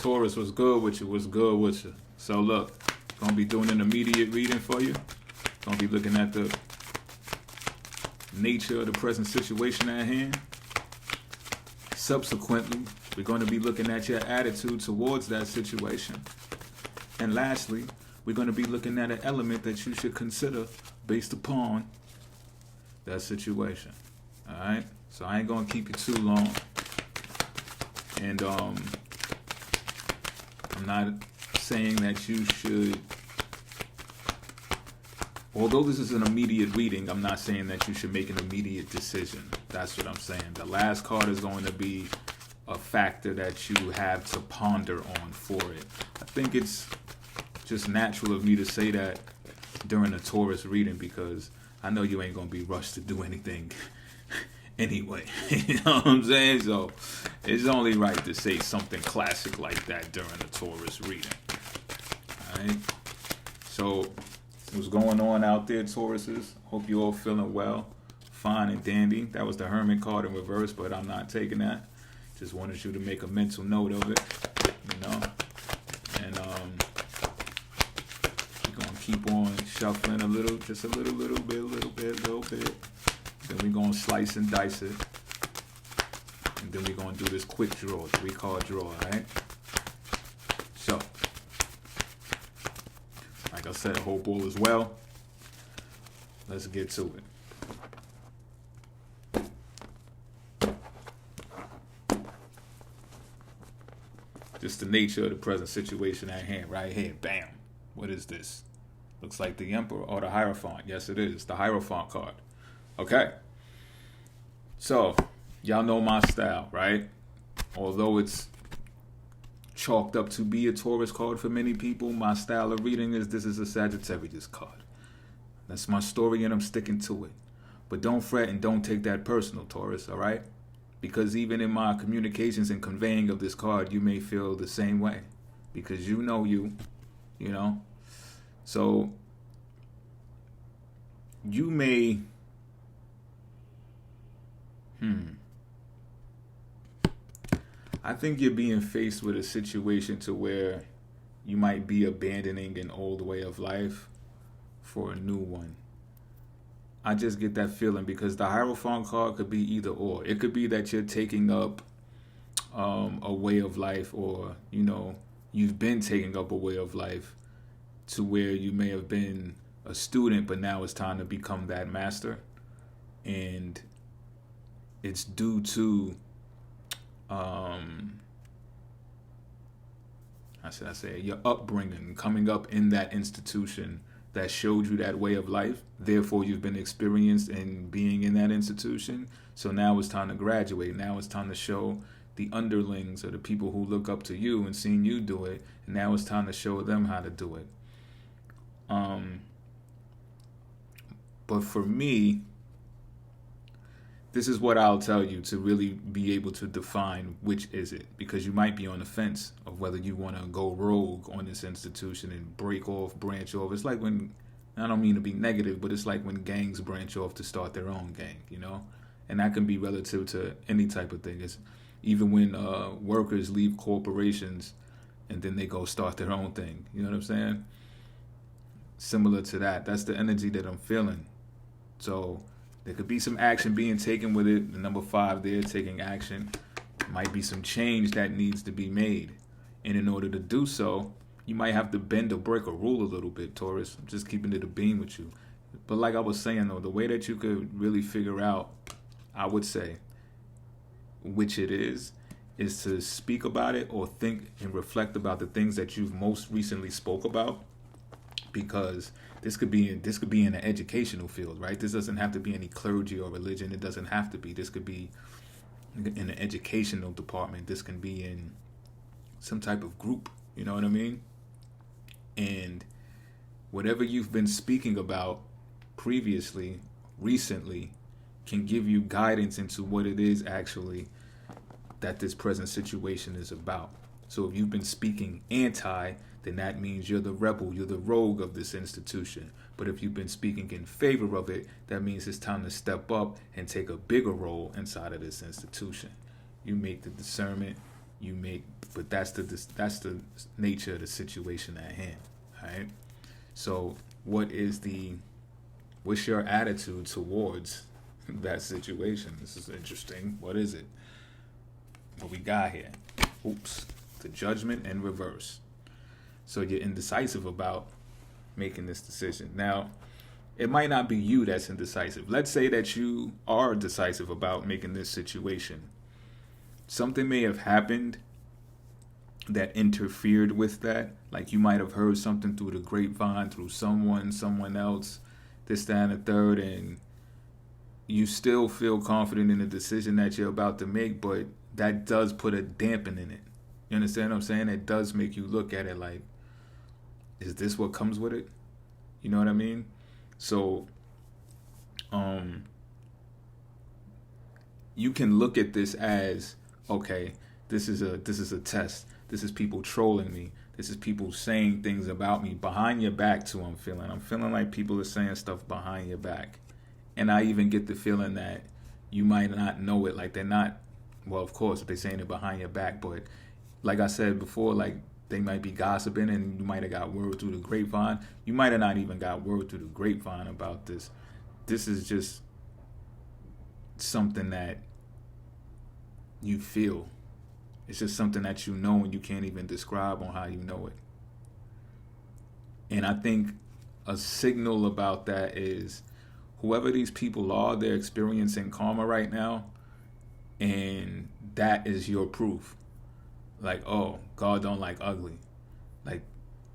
Taurus, what's good with you? What's good with you? So look, gonna be doing an immediate reading for you. Gonna be looking at the nature of the present situation at hand. Subsequently, we're going to be looking at your attitude towards that situation. And lastly, we're going to be looking at an element that you should consider based upon that situation. All right? So I ain't going to keep you too long. And I'm not saying that you should, although this is an immediate reading, I'm not saying that you should make an immediate decision. That's what I'm saying. The last card is going to be a factor that you have to ponder on for it. I think it's just natural of me to say that during a Taurus reading because I know you ain't going to be rushed to do anything anyway. You know what I'm saying? So it's only right to say something classic like that during a Taurus reading. All right? So what's going on out there, Tauruses? Hope you all feeling well, fine and dandy. That was the Hermit card in reverse, but I'm not taking that. Just wanted you to make a mental note of it, you know. And we're gonna keep on shuffling a little, just a little bit. Then we're gonna slice and dice it, and then we're gonna do this quick draw, 3-card draw, all right? So, like I said, hope all is well. Let's get to it. Just the nature of the present situation at hand, right here. Bam. What is this? Looks like the Emperor or the Hierophant. Yes, it is. The Hierophant card. Okay. So, y'all know my style, right? Although it's chalked up to be a Taurus card for many people, my style of reading is this is a Sagittarius card. That's my story and I'm sticking to it. But don't fret and don't take that personal, Taurus, all right? Because even in my communications and conveying of this card, you may feel the same way. Because you know you know. So, you may... I think you're being faced with a situation to where you might be abandoning an old way of life for a new one. I just get that feeling because the Hierophant card could be either or. It could be that you're taking up a way of life, or, you know, you've been taking up a way of life to where you may have been a student, but now it's time to become that master. And it's due to, how should I say, your upbringing, coming up in that institution that showed you that way of life. Therefore, you've been experienced in being in that institution. So now it's time to graduate. Now it's time to show the underlings or the people who look up to you and seeing you do it. And now it's time to show them how to do it. But for me, this is what I'll tell you to really be able to define which is it. Because you might be on the fence of whether you want to go rogue on this institution and break off, branch off. It's like when, I don't mean to be negative, but it's like when gangs branch off to start their own gang, you know? And that can be relative to any type of thing. It's even when workers leave corporations and then they go start their own thing. You know what I'm saying? Similar to that. That's the energy that I'm feeling. So there could be some action being taken with it. The number 5 there, taking action. Might be some change that needs to be made. And in order to do so, you might have to bend or break a rule a little bit, Taurus. I'm just keeping it a beam with you. But like I was saying, though, the way that you could really figure out, I would say, which it is to speak about it or think and reflect about the things that you've most recently spoke about. Because this could be in an educational field, right? This doesn't have to be any clergy or religion. It doesn't have to be. This could be in the educational department. This can be in some type of group. You know what I mean? And whatever you've been speaking about previously, recently, can give you guidance into what it is actually that this present situation is about. So if you've been speaking anti, then that means you're the rebel, you're the rogue of this institution. But if you've been speaking in favor of it, that means it's time to step up and take a bigger role inside of this institution. You make the discernment, you make but that's the nature of the situation at hand. All right. So what's your attitude towards that situation? This is interesting. What is it? What we got here? Oops. The judgment in reverse. So you're indecisive about making this decision. Now, it might not be you that's indecisive. Let's say that you are decisive about making this situation. Something may have happened that interfered with that. Like you might have heard something through the grapevine, through someone else, this, that, and the third, and you still feel confident in the decision that you're about to make, but that does put a dampen in it. You understand what I'm saying? It does make you look at it like, is this what comes with it? You know what I mean? So, you can look at this as, okay, this is a test. This is people trolling me. This is people saying things about me behind your back too. I'm feeling like people are saying stuff behind your back. And I even get the feeling that you might not know it. Like they're not, well, of course, if they're saying it behind your back, but like I said before, like they might be gossiping and you might have got word through the grapevine. You might have not even got word through the grapevine about this. This is just something that you feel. It's just something that you know and you can't even describe on how you know it. And I think a signal about that is whoever these people are, they're experiencing karma right now. And that is your proof. Like, oh, God don't like ugly. Like,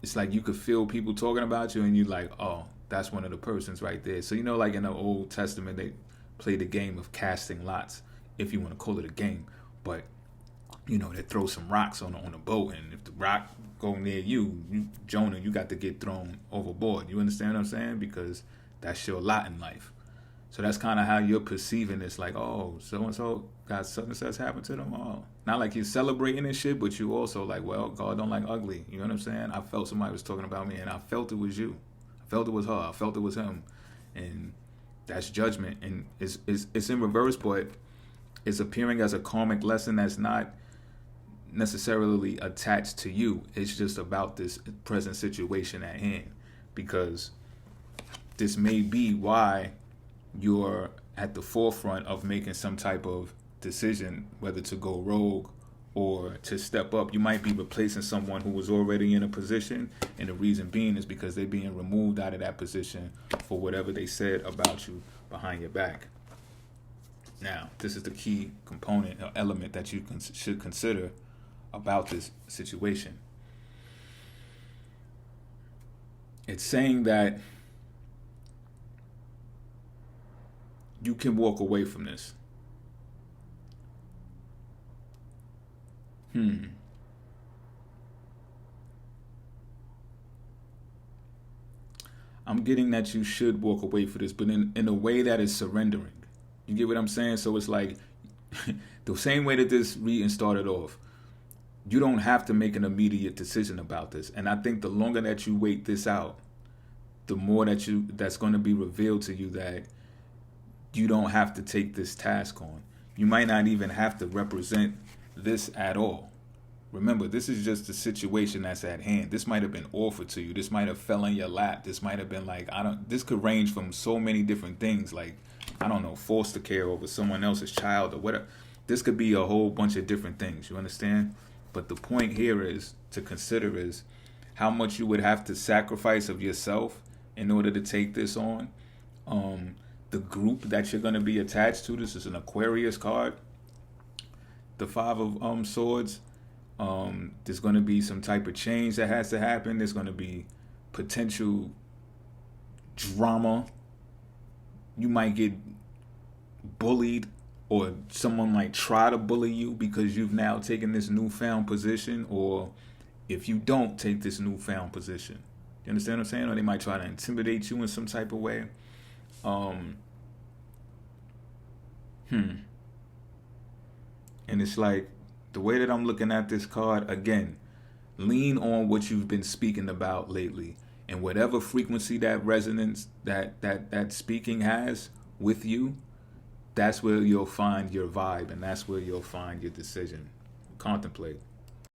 it's like you could feel people talking about you and you're like, oh, that's one of the persons right there. So, you know, like in the Old Testament, they play the game of casting lots, if you want to call it a game. But, you know, they throw some rocks on a boat, and if the rock go near you, Jonah, you got to get thrown overboard. You understand what I'm saying? Because that's your lot in life. So that's kind of how you're perceiving this. Like, oh, so-and-so got such and such happened to them. Oh, not like you're celebrating this shit, but you also like, well, God don't like ugly. You know what I'm saying? I felt somebody was talking about me, and I felt it was you. I felt it was her. I felt it was him. And that's judgment. And it's in reverse, but it's appearing as a karmic lesson that's not necessarily attached to you. It's just about this present situation at hand. Because this may be why you're at the forefront of making some type of decision, whether to go rogue or to step up. You might be replacing someone who was already in a position, and the reason being is because they're being removed out of that position for whatever they said about you behind your back. Now, this is the key component or element that you should consider about this situation. It's saying that you can walk away from this. I'm getting that you should walk away for this, but in a way that is surrendering. You get what I'm saying? So it's like the same way that this reading started off. You don't have to make an immediate decision about this. And I think the longer that you wait this out, the more that's going to be revealed to you that you don't have to take this task on. You might not even have to represent this at all. Remember, this is just the situation that's at hand. This might have been offered to you. This might have fell in your lap. This might have been like, this could range from so many different things. Like, I don't know, foster care over someone else's child or whatever. This could be a whole bunch of different things. You understand? But the point here is to consider is how much you would have to sacrifice of yourself in order to take this on. The group that you're going to be attached to. This is an Aquarius card. The Five of Swords. There's going to be some type of change that has to happen. There's going to be potential drama. You might get bullied, or someone might try to bully you because you've now taken this newfound position, or if you don't take this newfound position. You understand what I'm saying? Or they might try to intimidate you in some type of way. And it's like, the way that I'm looking at this card, again, lean on what you've been speaking about lately. And whatever frequency that resonance that speaking has with you, that's where you'll find your vibe, and that's where you'll find your decision. Contemplate.